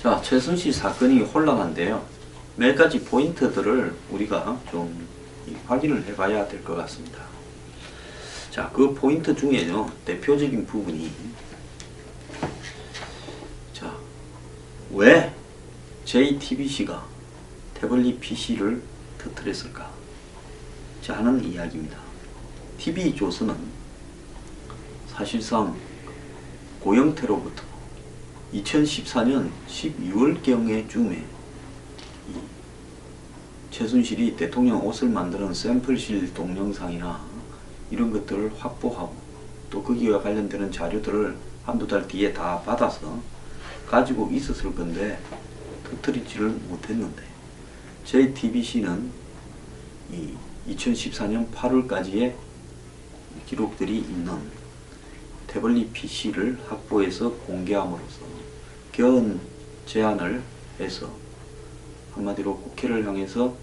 자, 최순실 사건이 혼란한데요. 몇 가지 포인트들을 우리가 좀 확인을 해봐야 될 것 같습니다. 자, 그 포인트 중에요, 대표적인 부분이, 자, 왜 JTBC가 태블릿 PC를 터뜨렸을까? 자, 하는 이야기입니다. TV조선은 사실상 고영태로부터 2014년 12월경에 쯤에 최순실이 대통령 옷을 만드는 샘플실 동영상이나 이런 것들을 확보하고 또 거기와 관련되는 자료들을 한두 달 뒤에 다 받아서 가지고 있었을 건데 터뜨리지를 못했는데, JTBC는 이 2014년 8월까지의 기록들이 있는 태블릿 PC를 확보해서 공개함으로써 견 제안을 해서 한마디로 국회를 향해서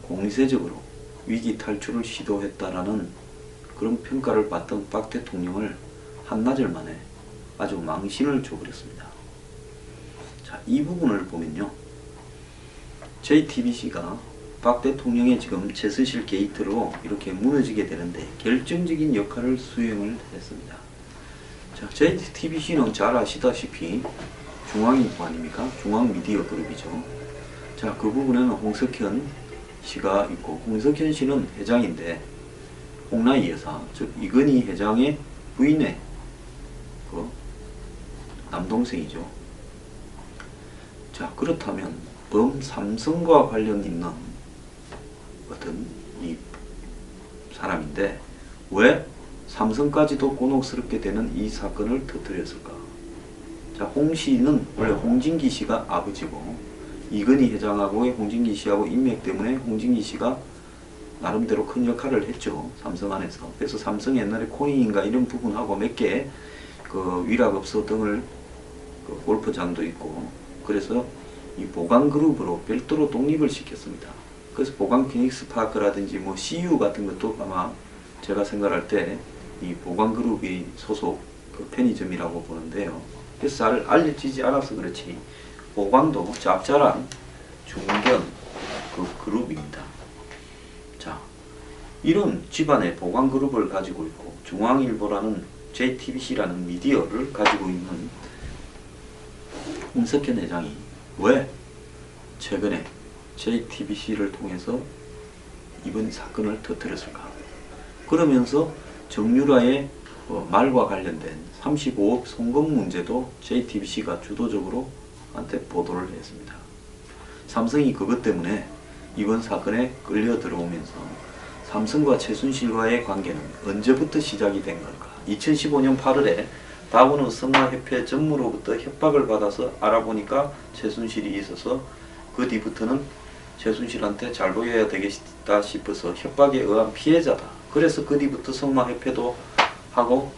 공세적으로 위기 탈출을 시도했다라는 그런 평가를 받던 박 대통령을 한나절 만에 아주 망신을 줘버렸습니다. 자, 이 부분을 보면요, JTBC가 박 대통령의 지금 최순실 게이트로 이렇게 무너지게 되는데 결정적인 역할을 수행을 했습니다. 자, JTBC는 잘 아시다시피 중앙인포 아닙니까? 중앙미디어 그룹이죠. 자, 그 부분에는 홍석현 씨가 있고, 홍석현 씨는 회장인데 홍라희 여사, 즉 이건희 회장의 부인의 그 남동생이죠. 자, 그렇다면 범삼성과 관련 있는 어떤 이 사람인데 왜 삼성까지도 곤혹스럽게 되는 이 사건을 터뜨렸을까? 자, 홍 씨는 원래 홍진기 씨가 아버지고, 이건희 회장하고의 홍진기 씨하고 인맥 때문에 홍진기 씨가 나름대로 큰 역할을 했죠, 삼성 안에서. 그래서 삼성 옛날에 코인인가 이런 부분하고 몇 개 그 위락업소 등을 그 골프장도 있고, 그래서 이 보강그룹으로 별도로 독립을 시켰습니다. 그래서 보강 피닉스 파크라든지 뭐 CU 같은 것도 아마 제가 생각할 때 이 보강그룹이 소속 그 편의점이라고 보는데요. 그래서 잘 알려지지 않아서 그렇지 보강도 짭짤한 중견 그 그룹입니다. 자, 이런 집안의 보강그룹을 가지고 있고 중앙일보라는 JTBC라는 미디어를 가지고 있는 홍석현 회장이 왜 최근에 JTBC를 통해서 이번 사건을 터뜨렸을까? 그러면서 정유라의 말과 관련된 35억 송금 문제도 JTBC가 주도적으로 한테 보도를 했습니다. 삼성이 그것 때문에 이번 사건에 끌려 들어오면서 삼성과 최순실과의 관계는 언제부터 시작이 된 걸까? 2015년 8월에 박원우 성화협회 전무로부터 협박을 받아서 알아보니까 최순실이 있어서 그 뒤부터는 최순실한테 잘 보여야 되겠다 싶어서 협박에 의한 피해자다. 그래서 그 뒤부터 성화협회도 하고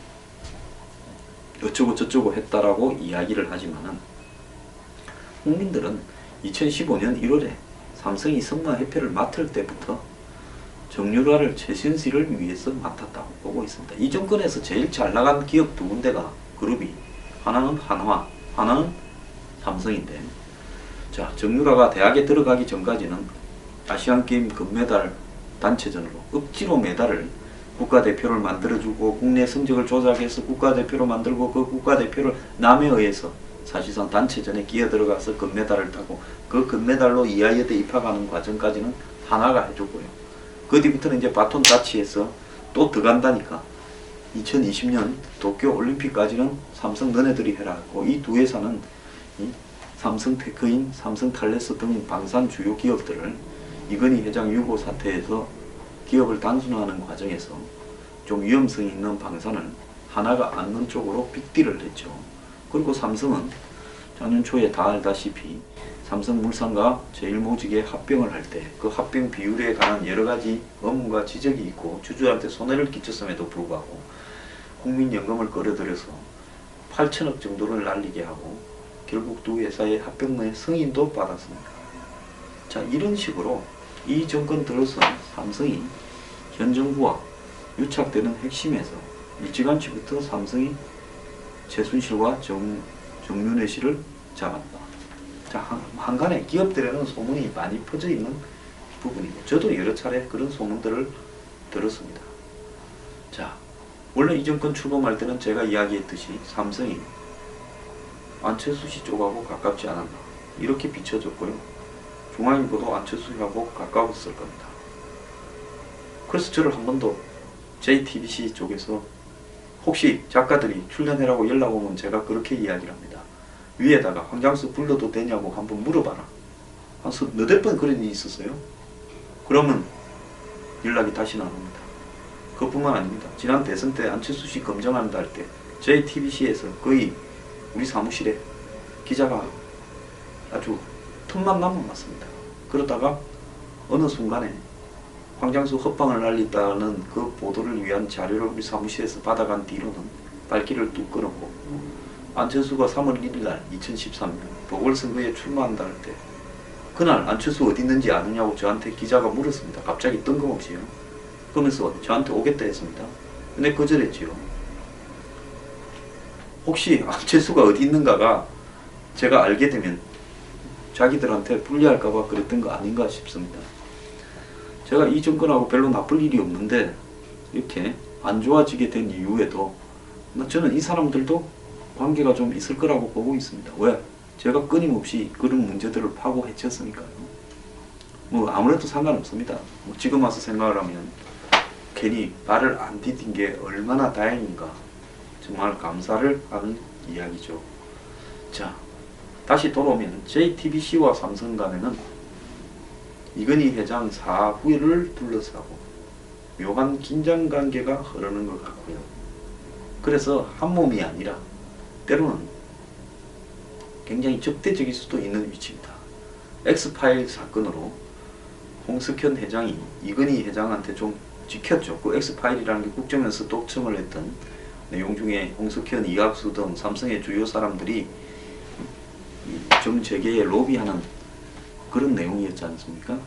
어쩌고 저쩌고 했다라고 이야기를 하지만은, 국민들은 2015년 1월에 삼성이 성화협회를 맡을 때부터 정유라를 최순실을 위해서 맡았다고 보고 있습니다. 이 정권에서 제일 잘 나간 기업 두 군데가 그룹이, 하나는 한화, 하나는 삼성인데, 자, 정유라가 대학에 들어가기 전까지는 아시안게임 금메달 단체전으로 억지로 메달을 국가대표를 만들어주고 국내 성적을 조작해서 국가대표로 만들고 그 국가대표를 남에 의해서 사실상 단체전에 기어 들어가서 금메달을 따고 그 금메달로 이하여대 입학하는 과정까지는 하나가 해줬고요. 그 뒤부터는 이제 바톤 타치해서 또 더 간다니까 2020년 도쿄올림픽까지는 삼성 너네들이 해라 하고, 이 두 회사는 이 삼성 테크인, 삼성 탈레스 등 방산 주요 기업들을 이건희 회장 유고 사태에서 기업을 단순화하는 과정에서 좀 위험성이 있는 방산을 하나가 안는 쪽으로 빅딜을 했죠. 그리고 삼성은 작년 초에 다 알다시피 삼성물산과 제일모직의 합병을 할 때 그 합병 비율에 관한 여러가지 업무가 지적이 있고 주주한테 손해를 끼쳤음에도 불구하고 국민연금을 끌어들여서 8천억 정도를 날리게 하고 결국 두 회사의 합병의 승인도 받았습니다. 자, 이런 식으로 이 정권 들어서 삼성이 현 정부와 유착되는 핵심에서 일찌감치부터 삼성이 최순실과 정윤회 씨를 잡았다. 자, 한간에 기업들에는 소문이 많이 퍼져 있는 부분이고 저도 여러 차례 그런 소문들을 들었습니다. 자, 원래 이 정권 출범할 때는 제가 이야기했듯이 삼성이 안철수 씨 쪽하고 가깝지 않았나 이렇게 비춰졌고요. 중앙일보도 안철수 씨하고 가까웠을 겁니다. 그래서 저를 한 번 더 JTBC 쪽에서 혹시 작가들이 출연해라고 연락 오면 제가 그렇게 이야기를 합니다. 위에다가 황장수 불러도 되냐고 한번 물어봐라. 한 너댓 번 그런 일이 있었어요. 그러면 연락이 다시는 안 옵니다. 그것뿐만 아닙니다. 지난 대선 때 안철수 씨 검증한다 할 때 JTBC에서 거의 우리 사무실에 기자가 아주 틈만 나면 왔습니다. 그러다가 어느 순간에 황장수 협박을 날렸다는 그 보도를 위한 자료를 우리 사무실에서 받아간 뒤로는 발길을 뚝 끊었고 안철수가 3월 1일날 2013년 보궐선거에 출마한다 할 때 그날 안철수 어디 있는지 아느냐고 저한테 기자가 물었습니다. 갑자기 뜬금없이요. 그러면서 저한테 오겠다 했습니다. 근데 거절했지요. 혹시 안철수가 어디 있는가가 제가 알게 되면 자기들한테 불리할까봐 그랬던 거 아닌가 싶습니다. 제가 이 정권하고 별로 나쁠 일이 없는데 이렇게 안 좋아지게 된 이후에도 저는 이 사람들도 관계가 좀 있을 거라고 보고 있습니다. 왜? 제가 끊임없이 그런 문제들을 파고 헤쳤으니까요. 뭐 아무래도 상관없습니다. 뭐 지금 와서 생각을 하면 괜히 발을 안 디딘 게 얼마나 다행인가 정말 감사를 하는 이야기죠. 자, 다시 돌아오면 JTBC와 삼성 간에는 이건희 회장 사후를 둘러싸고 묘한 긴장관계가 흐르는 것 같고요. 그래서 한 몸이 아니라 때로는 굉장히 적대적일 수도 있는 위치입니다. 엑스파일 사건으로 홍석현 회장이 이건희 회장한테 좀 지켰죠. 그 엑스파일이라는 게 국정원에서 독점을 했던 내용 중에 홍석현, 이학수 등 삼성의 주요 사람들이 정재계에 로비하는 그런 내용이었지 않습니까?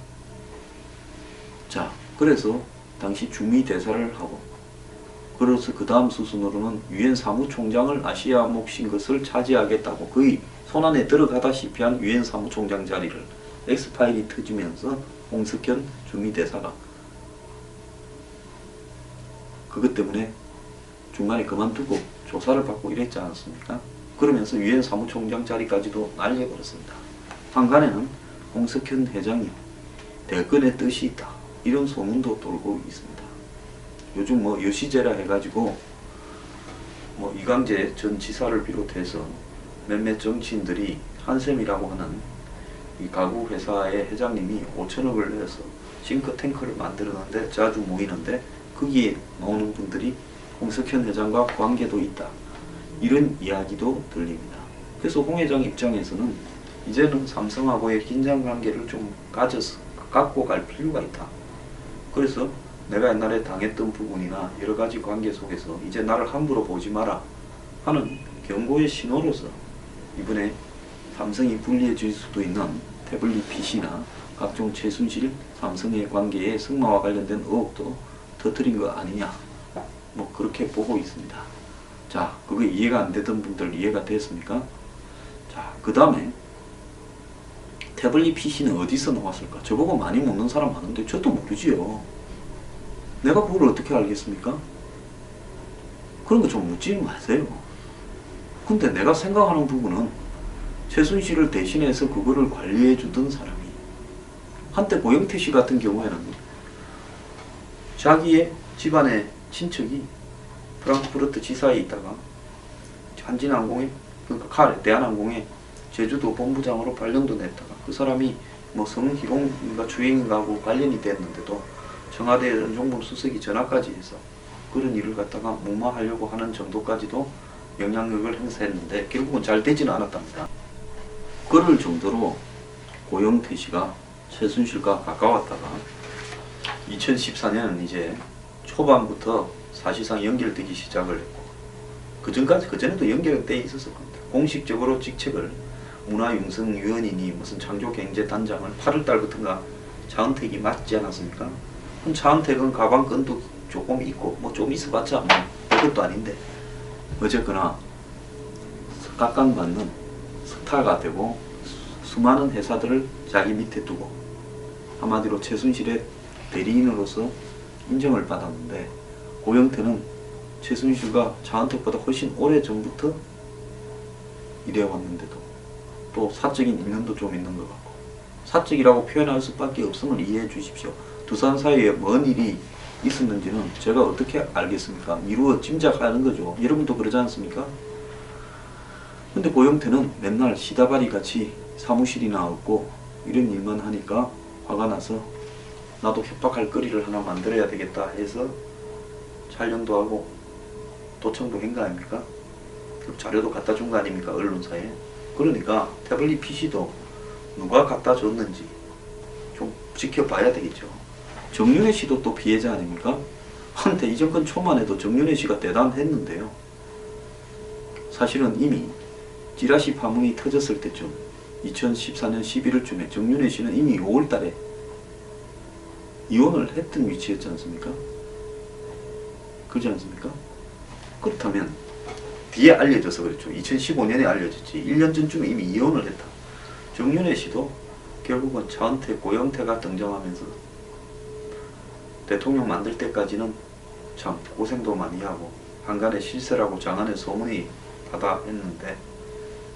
자, 그래서 당시 주미 대사를 하고 그래서 그 다음 수순으로는 유엔 사무총장을 아시아 몫인 것을 차지하겠다고 거의 손안에 들어가다시피 한 유엔 사무총장 자리를 엑스파일이 터지면서 홍석현 주미 대사가 그것 때문에 중간에 그만두고 조사를 받고 이랬지 않았습니까? 그러면서 유엔 사무총장 자리까지도 날려버렸습니다. 한간에는 홍석현 회장이 대권의 뜻이 있다 이런 소문도 돌고 있습니다. 요즘 뭐 여시제라 해가지고 뭐 이광재 전 지사를 비롯해서 몇몇 정치인들이 한샘이라고 하는 이 가구 회사의 회장님이 5천억을 내서 싱크탱크를 만들었는데 자주 모이는데 거기에 나오는 분들이 홍석현 회장과 관계도 있다 이런 이야기도 들립니다. 그래서 홍 회장 입장에서는 이제는 삼성하고의 긴장관계를 좀 갖고 갈 필요가 있다. 그래서 내가 옛날에 당했던 부분이나 여러가지 관계 속에서 이제 나를 함부로 보지 마라 하는 경고의 신호로서 이번에 삼성이 불리해질 수도 있는 태블릿 PC나 각종 최순실 삼성의 관계의 승마와 관련된 의혹도 터뜨린 거 아니냐 뭐 그렇게 보고 있습니다. 자, 그거 이해가 안 되던 분들 이해가 됐습니까? 자, 그 다음에 태블릿 PC는 어디서 나왔을까? 저보고 많이 묻는 사람 많은데 저도 모르지요. 내가 그걸 어떻게 알겠습니까? 그런 거 좀 묻지 마세요. 근데 내가 생각하는 부분은 최순실을 대신해서 그거를 관리해 주던 사람이 한때 고영태 씨 같은 경우에는 자기의 집안의 친척이 프랑크푸르트 지사에 있다가 한진항공에 그러니까 대한항공에 제주도 본부장으로 발령도 냈다가 그 사람이 뭐 성희롱인가 주행인가 하고 관련이 됐는데도 청와대 연종범 수석이 전화까지 해서 그런 일을 갖다가 무마하려고 하는 정도까지도 영향력을 행사했는데 결국은 잘 되지는 않았답니다. 그럴 정도로 고영태 씨가 최순실과 가까웠다가 2014년 이제 초반부터 사실상 연결되기 시작을 했고 그전에도 연결돼 있었을 겁니다. 공식적으로 직책을 문화융성위원이니 무슨 창조경제단장을 8월달부터인가 차은택이 맡지 않았습니까? 그럼 차은택은 가방끈도 조금 있고 뭐 좀 있어봤자 뭐 그것도 아닌데 어쨌거나 각광받는 스타가 되고 수많은 회사들을 자기 밑에 두고 한마디로 최순실의 대리인으로서 인정을 받았는데, 고영태는 최순실과 차은택보다 훨씬 오래 전부터 일해왔는데도 또 사적인 인연도 좀 있는 것 같고, 사적이라고 표현할 수밖에 없음을 이해해 주십시오. 두 사람 사이에 뭔 일이 있었는지는 제가 어떻게 알겠습니까? 미루어 짐작하는 거죠. 여러분도 그러지 않습니까? 근데 고영태는 맨날 시다바리 같이 사무실이나 없고 이런 일만 하니까 화가 나서 나도 협박할 거리를 하나 만들어야 되겠다 해서 촬영도 하고 도청도 한 거 아닙니까? 그 자료도 갖다 준 거 아닙니까? 언론사에. 그러니까 태블릿 PC도 누가 갖다 줬는지 좀 지켜봐야 되겠죠. 정윤회 씨도 또 피해자 아닙니까? 한때 이정권 초만 해도 정윤회 씨가 대단했는데요. 사실은 이미 찌라시 파문이 터졌을 때쯤 2014년 11월쯤에 정윤회 씨는 이미 5월달에 이혼을 했던 위치였지 않습니까? 그렇지 않습니까? 그렇다면 뒤에 알려져서 그랬죠. 2015년에 알려졌지. 1년 전쯤에 이미 이혼을 했다. 정윤회 씨도 결국은 차은택, 고영태가 등장하면서 대통령 만들 때까지는 참 고생도 많이 하고 한간에 실세라고 장안의 소문이 바다 했는데,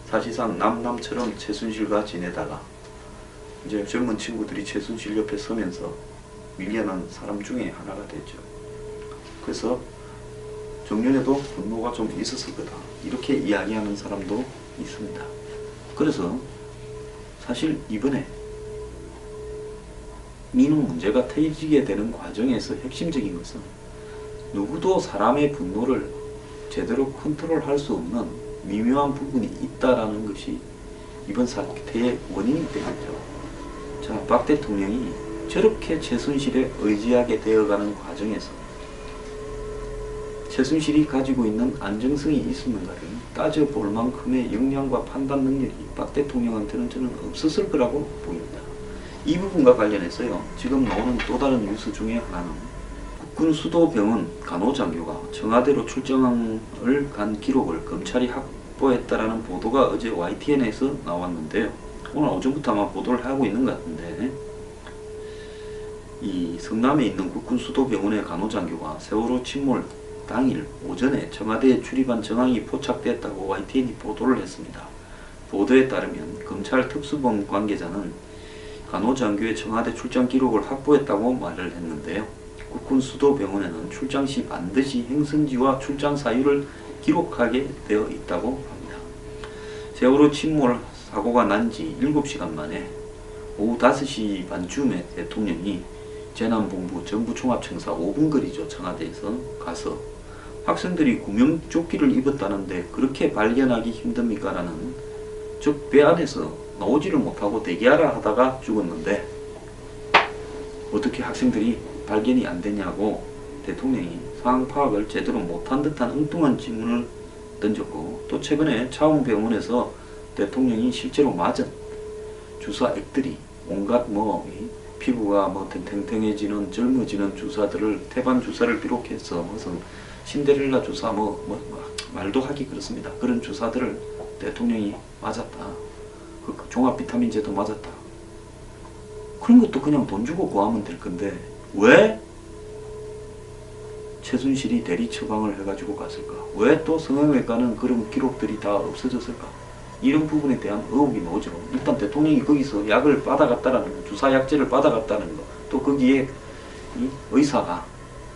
사실상 남남처럼 최순실과 지내다가 이제 젊은 친구들이 최순실 옆에 서면서 밀려난 사람 중에 하나가 됐죠. 그래서 정윤회도 분노가 좀 있었을 거다, 이렇게 이야기하는 사람도 있습니다. 그래서 사실 이번에 민웅 문제가 터지게 되는 과정에서 핵심적인 것은 누구도 사람의 분노를 제대로 컨트롤할 수 없는 미묘한 부분이 있다라는 것이 이번 사태의 원인이 되겠죠. 자, 박 대통령이 저렇게 최순실에 의지하게 되어가는 과정에서 최순실이 가지고 있는 안정성이 있었는가를 따져볼 만큼의 역량과 판단 능력이 박 대통령한테는 저는 없었을 거라고 보입니다. 이 부분과 관련해서요, 지금 나오는 또 다른 뉴스 중에 하나는 국군수도병원 간호장교가 청와대로 출정을 간 기록을 검찰이 확보했다라는 보도가 어제 YTN에서 나왔는데요. 오늘 오전부터 아마 보도를 하고 있는 것 같은데, 이 성남에 있는 국군수도병원의 간호장교가 세월호 침몰 당일 오전에 청와대에 출입한 정황이 포착됐다고 YTN이 보도를 했습니다. 보도에 따르면 검찰 특수본 관계자는 간호장교의 청와대 출장 기록을 확보했다고 말을 했는데요. 국군수도병원에는 출장 시 반드시 행선지와 출장 사유를 기록하게 되어 있다고 합니다. 세월호 침몰 사고가 난 지 7시간 만에 오후 5시 반쯤에 대통령이 재난본부 정부총합청사 5분 거리죠, 청와대에서 가서 학생들이 구명조끼를 입었다는데 그렇게 발견하기 힘듭니까? 라는, 즉 배 안에서 나오지를 못하고 대기하라 하다가 죽었는데 어떻게 학생들이 발견이 안 되냐고 대통령이 상황 파악을 제대로 못한 듯한 엉뚱한 질문을 던졌고, 또 최근에 차웅병원에서 대통령이 실제로 맞은 주사액들이 온갖 피부가 탱탱해지는 젊어지는 주사들을, 태반 주사를 비롯해서 무슨 신데렐라 주사 말도 하기 그렇습니다. 그런 주사들을 대통령이 맞았다. 그 종합 비타민제도 맞았다. 그런 것도 그냥 돈 주고 구하면 될 건데 왜 최순실이 대리 처방을 해가지고 갔을까? 왜 또 성형외과는 그런 기록들이 다 없어졌을까? 이런 부분에 대한 의혹이 나오죠. 일단 대통령이 거기서 약을 받아갔다라는 거, 주사약제를 받아갔다는 거, 또 거기에 이 의사가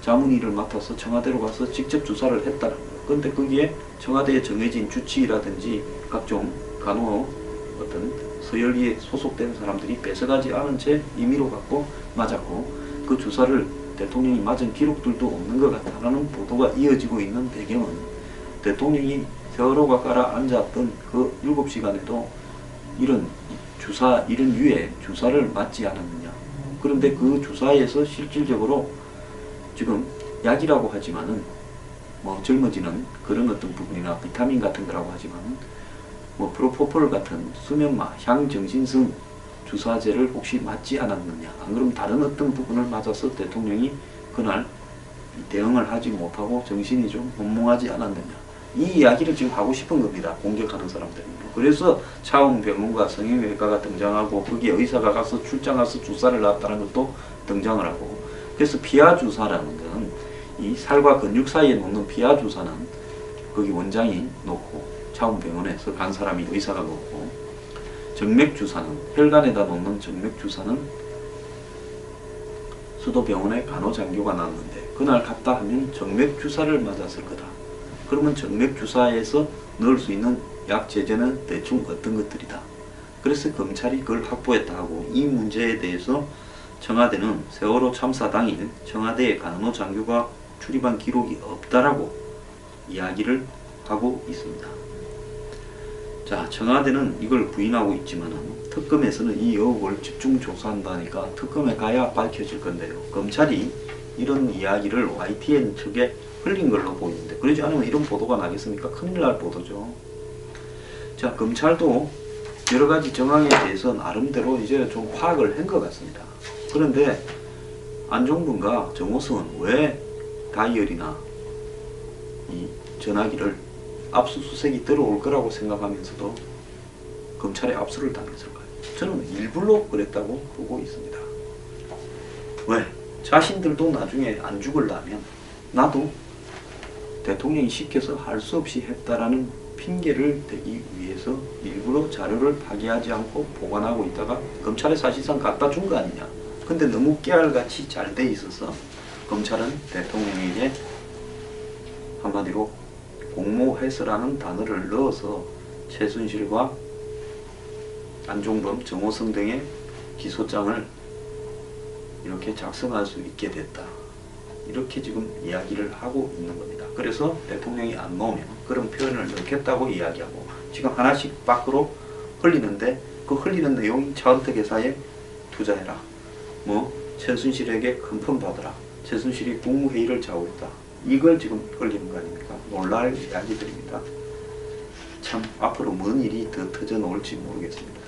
자문의를 맡아서 청와대로 가서 직접 주사를 했다는 거. 근데 거기에 청와대에 정해진 주치의라든지 각종 간호 어떤 서열리에 소속된 사람들이 뺏어가지 않은 채 임의로 갖고 맞았고, 그 주사를 대통령이 맞은 기록들도 없는 것 같다라는 보도가 이어지고 있는 배경은 대통령이 세월호가 가라앉았던 그 7시간에도 이런 유의 주사를 맞지 않았느냐. 그런데 그 주사에서 실질적으로 지금 약이라고 하지만은 젊어지는 그런 어떤 부분이나 비타민 같은 거라고 하지만은 프로포폴 같은 수면마, 향정신성 주사제를 혹시 맞지 않았느냐. 안 그러면 다른 어떤 부분을 맞아서 대통령이 그날 대응을 하지 못하고 정신이 좀 혼몽하지 않았느냐. 이 이야기를 지금 하고 싶은 겁니다. 공격하는 사람들은. 그래서 차움병원과 성형외과가 등장하고 거기에 의사가 가서 출장 가서 주사를 놨다는 것도 등장을 하고, 그래서 피하 주사라는 건 이 살과 근육 사이에 놓는 피하 주사는 거기 원장이 놓고 차움병원에서 간 사람이 의사가 놓고, 정맥 주사는 혈관에다 놓는 정맥 주사는 수도병원에 간호장교가 놨는데 그날 갔다 하면 정맥 주사를 맞았을 거다. 그러면 정맥 주사에서 넣을 수 있는 약 제제는 대충 어떤 것들이다. 그래서 검찰이 그걸 확보했다 하고, 이 문제에 대해서 청와대는 세월호 참사 당일 청와대에 간호장교가 출입한 기록이 없다라고 이야기를 하고 있습니다. 자, 청와대는 이걸 부인하고 있지만 특검에서는 이 의혹을 집중 조사한다니까 특검에 가야 밝혀질 건데요. 검찰이 이런 이야기를 YTN 측에 흘린 걸로 보이는데, 그러지 않으면 이런 보도가 나겠습니까? 큰일 날 보도죠. 자, 검찰도 여러 가지 정황에 대해서 나름대로 이제 좀 파악을 한 것 같습니다. 그런데 안종범과 정호성은 왜 다이어리나 이 전화기를 압수수색이 들어올 거라고 생각하면서도 검찰에 압수를 당했을까요? 저는 일부러 그랬다고 보고 있습니다. 왜? 자신들도 나중에 안 죽으려면 나도 대통령이 시켜서 할 수 없이 했다라는 핑계를 대기 위해서 일부러 자료를 파기하지 않고 보관하고 있다가 검찰에 사실상 갖다 준 거 아니냐. 근데 너무 깨알같이 잘 돼 있어서 검찰은 대통령에게 한마디로 공모해서라는 단어를 넣어서 최순실과 안종범, 정호성 등의 기소장을 이렇게 작성할 수 있게 됐다. 이렇게 지금 이야기를 하고 있는 겁니다. 그래서 대통령이 안 넣으면 그런 표현을 넣겠다고 이야기하고, 지금 하나씩 밖으로 흘리는데 그 흘리는 내용이 차은택 회사에 투자해라, 뭐 최순실에게 큰 편 받으라, 최순실이 국무회의를 좌우했다, 이걸 지금 흘리는 거 아닙니까? 놀랄 이야기들입니다. 참 앞으로 뭔 일이 더 터져 나올지 모르겠습니다.